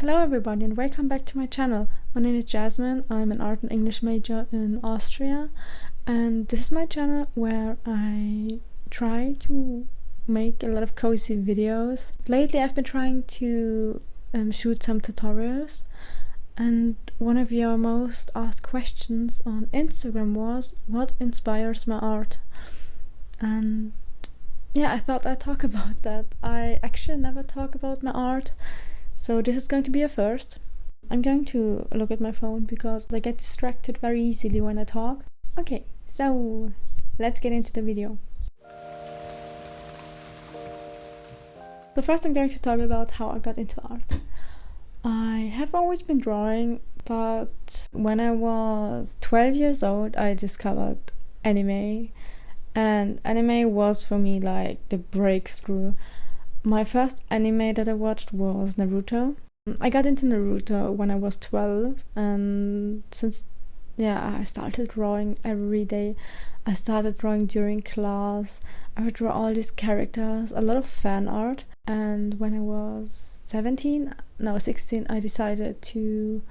Hello everybody and welcome back to my channel. My name is Yasmin, I'm an art and English major in Austria, and this is my channel where I try to make a lot of cozy videos. Lately I've been trying to shoot some tutorials, and one of your most asked questions on Instagram was what inspires my art. And yeah, I thought I'd talk about that. I actually never talk about my art, so this is going to be a first. I'm going to look at my phone because I get distracted very easily when I talk. Okay, so let's get into the video. So first I'm going to talk about how I got into art. I have always been drawing, but when I was 12 years old I discovered anime, and anime was for me like the breakthrough. My first anime that I watched was Naruto. I got into Naruto when I was 12, and since I started drawing every day. I started drawing during class. I would draw all these characters, a lot of fan art, and when I was 16, I decided to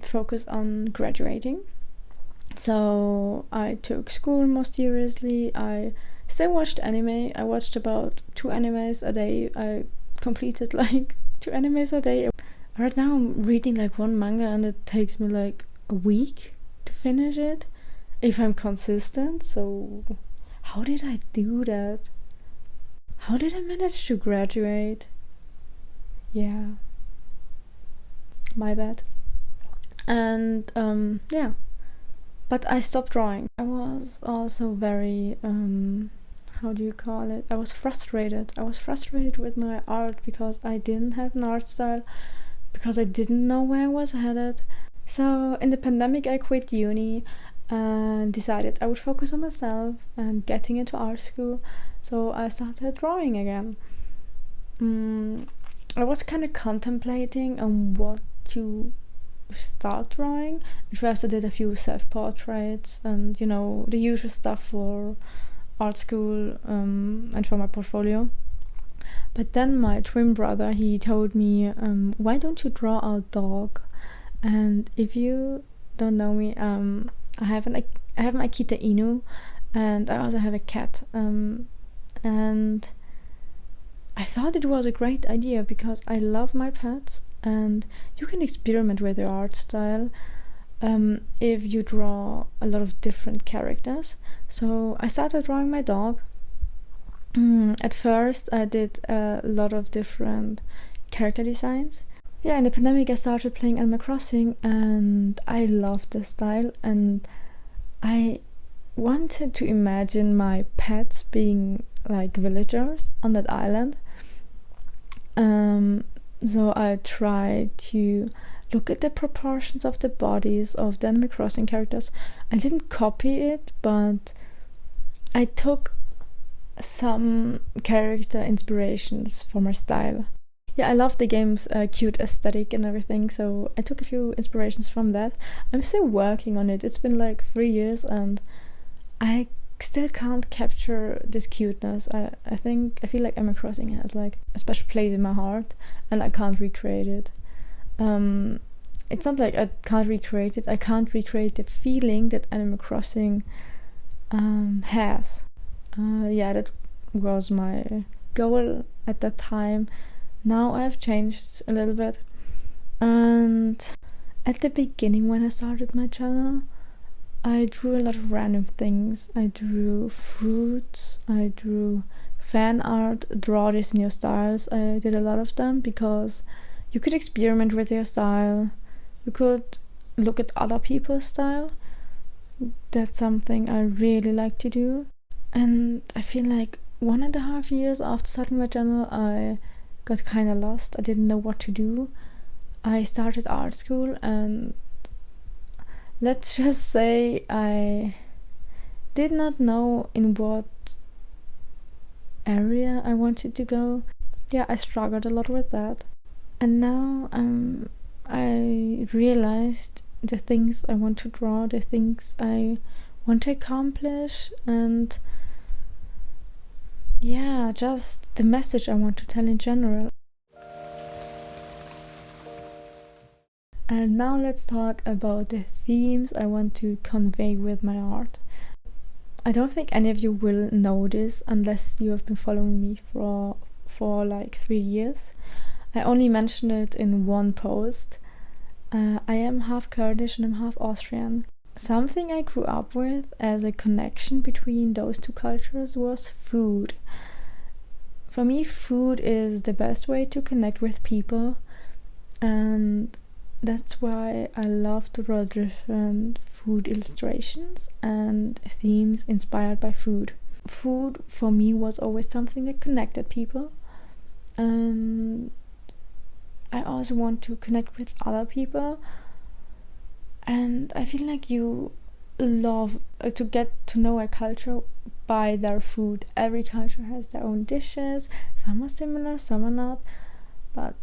focus on graduating. So I took school more seriously. I still watched anime. I watched about 2 animes a day. I completed like 2 animes a day. Right now I'm reading like 1 manga and it takes me like a week to finish it if I'm consistent. So how did I do that? How did I manage to graduate? Yeah, my bad. And but I stopped drawing. I was also very how do you call it? I was frustrated. I was frustrated with my art because I didn't have an art style, because I didn't know where I was headed. So in the pandemic I quit uni and decided I would focus on myself and getting into art school. So I started drawing again. I was kind of contemplating on what to start drawing. At first I did a few self-portraits and the usual stuff for art school and for my portfolio. But then my twin brother, he told me, why don't you draw our dog? And if you don't know me, I have an Akita Inu, and I also have a cat, and I thought it was a great idea because I love my pets, and you can experiment with your art style if you draw a lot of different characters. So I started drawing my dog. At first I did a lot of different character designs. Yeah, in the pandemic I started playing Animal Crossing and I loved the style, and I wanted to imagine my pets being like villagers on that island. So I tried to look at the proportions of the bodies of the Animal Crossing characters. I didn't copy it, but I took some character inspirations for my style. Yeah, I love the game's cute aesthetic and everything, so I took a few inspirations from that. I'm still working on it. It's been like 3 years and I still can't capture this cuteness. I feel like Animal Crossing has like a special place in my heart and I can't recreate it. It's not like I can't recreate it, I can't recreate the feeling that Animal Crossing has. That was my goal at that time. Now I've changed a little bit, and at the beginning when I started my channel I drew a lot of random things. I drew fruits, I drew fan art, draw this in your styles. I did a lot of them because you could experiment with your style. You could look at other people's style. That's something I really like to do. And I feel like 1.5 years after starting my channel I got kind of lost. I didn't know what to do. I started art school and let's just say I did not know in what area I wanted to go. Yeah, I struggled a lot with that. And now I realized the things I want to draw, the things I want to accomplish, and just the message I want to tell in general. And now let's talk about the themes I want to convey with my art. I don't think any of you will know this unless you have been following me for like 3 years. I only mentioned it in one post. I am half Kurdish and I'm half Austrian. Something I grew up with as a connection between those two cultures was food. For me, food is the best way to connect with people, and that's why I love to draw different food illustrations and themes inspired by food. Food for me was always something that connected people, and I also want to connect with other people, and I feel like you love to get to know a culture by their food. Every culture has their own dishes, some are similar, some are not, but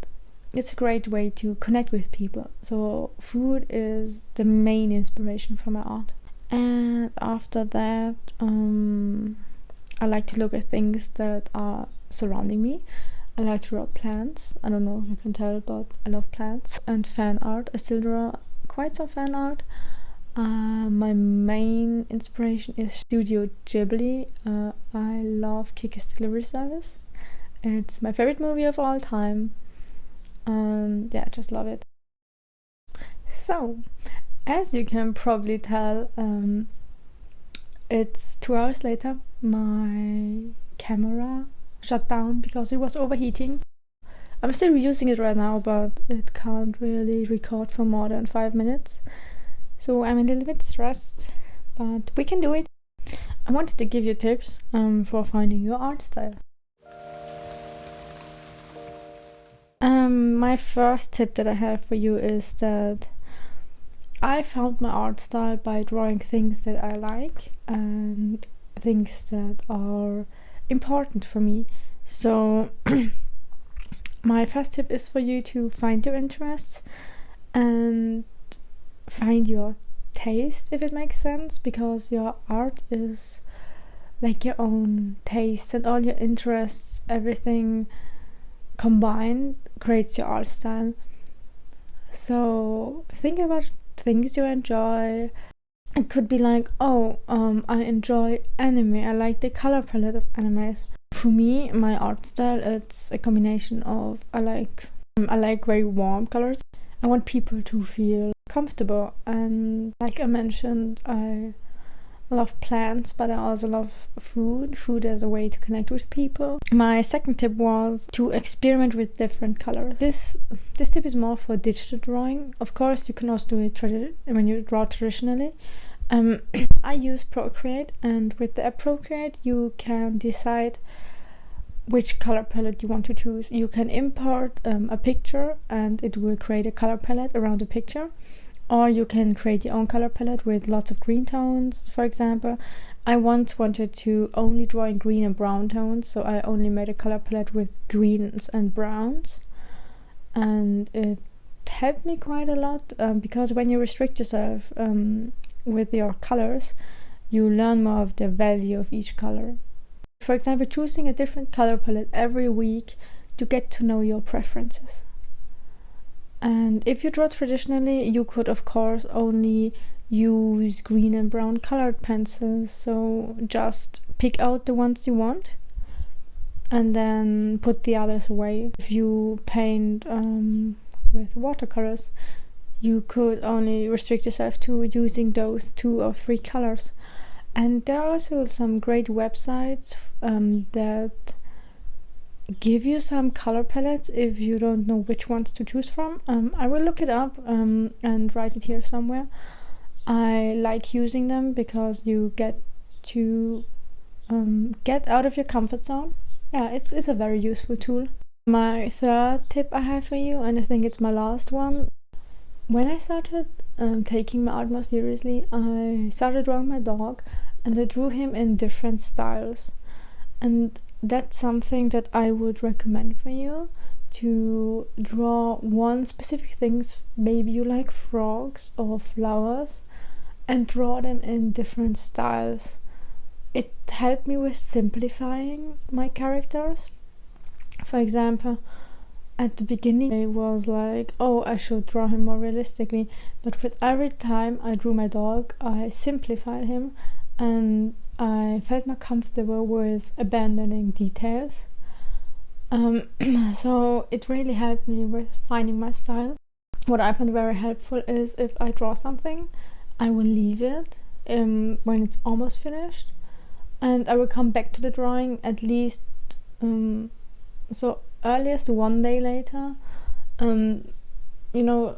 it's a great way to connect with people. So food is the main inspiration for my art. And after that, I like to look at things that are surrounding me. I like to draw plants. I don't know if you can tell, but I love plants. And fan art. I still draw quite some fan art. My main inspiration is Studio Ghibli. I love Kiki's Delivery Service. It's my favorite movie of all time. Yeah, I just love it. So, as you can probably tell, it's 2 hours later. My camera shut down because it was overheating. I'm still using it right now, but it can't really record for more than 5 minutes. So I'm a little bit stressed, but we can do it. I wanted to give you tips for finding your art style. My first tip that I have for you is that I found my art style by drawing things that I like and things that are important for me. So my first tip is for you to find your interests and find your taste, if it makes sense, because your art is like your own taste, and all your interests, everything combined creates your art style. So think about things you enjoy. It could be like, I enjoy anime, I like the color palette of animes. For me, my art style, it's a combination of I like very warm colors. I want people to feel comfortable, and like I mentioned, I love plants, but I also love food as a way to connect with people. My second tip was to experiment with different colors. This tip is more for digital drawing. Of course, you can also do it when you draw traditionally. I use Procreate, and with the app Procreate you can decide which color palette you want to choose. You can import a picture and it will create a color palette around the picture, or you can create your own color palette with lots of green tones. For example, I once wanted to only draw in green and brown tones, so I only made a color palette with greens and browns, and it helped me quite a lot because when you restrict yourself with your colors, you learn more of the value of each color. For example, choosing a different color palette every week, you get to know your preferences. And if you draw traditionally, you could of course only use green and brown colored pencils, so just pick out the ones you want and then put the others away. If you paint with watercolors, you could only restrict yourself to using those 2 or 3 colors. And there are also some great websites that give you some color palettes if you don't know which ones to choose from. I will look it up and write it here somewhere. I like using them because you get to get out of your comfort zone. Yeah, it's a very useful tool. My third tip I have for you, and I think it's my last one. When I started taking my art more seriously, I started drawing my dog, and I drew him in different styles. And that's something that I would recommend for you, to draw one specific things. Maybe you like frogs or flowers, and draw them in different styles. It helped me with simplifying my characters. For example, At the beginning I was like, oh, I should draw him more realistically, but with every time I drew my dog, I simplified him and I felt more comfortable with abandoning details. So it really helped me with finding my style. What I find very helpful is if I draw something, I will leave it when it's almost finished, and I will come back to the drawing at least so earliest 1 day later.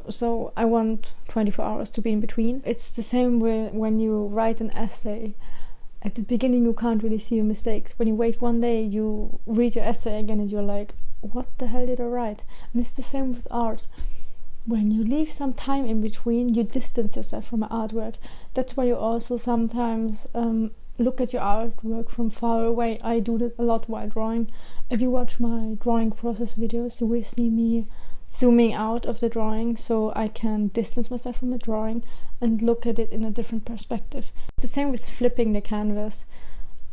So I want 24 hours to be in between. It's the same with when you write an essay. At the beginning you can't really see your mistakes. When you wait 1 day, you read your essay again and you're like, what the hell did I write? And it's the same with art. When you leave some time in between, you distance yourself from artwork. That's why you also sometimes look at your artwork from far away. I do that a lot while drawing. If you watch my drawing process videos, you will see me zooming out of the drawing so I can distance myself from the drawing and look at it in a different perspective. It's the same with flipping the canvas.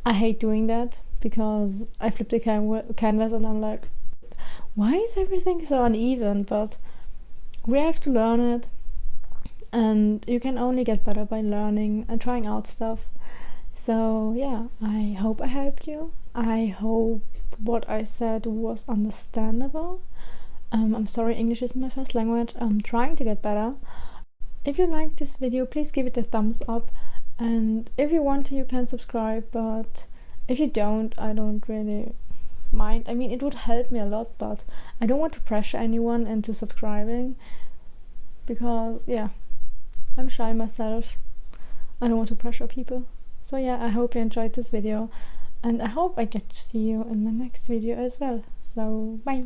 I hate doing that because I flip the canvas and I'm like, why is everything so uneven? But we have to learn it, and you can only get better by learning and trying out stuff. So yeah, I hope I helped you. I hope what I said was understandable. I'm sorry, English isn't my first language. I'm trying to get better. If you liked this video, please give it a thumbs up, and if you want to, you can subscribe, but if you don't, I don't really mind. I mean, it would help me a lot, but I don't want to pressure anyone into subscribing because yeah, I'm shy myself. I don't want to pressure people. So yeah, I hope you enjoyed this video, and I hope I get to see you in the next video as well. So bye.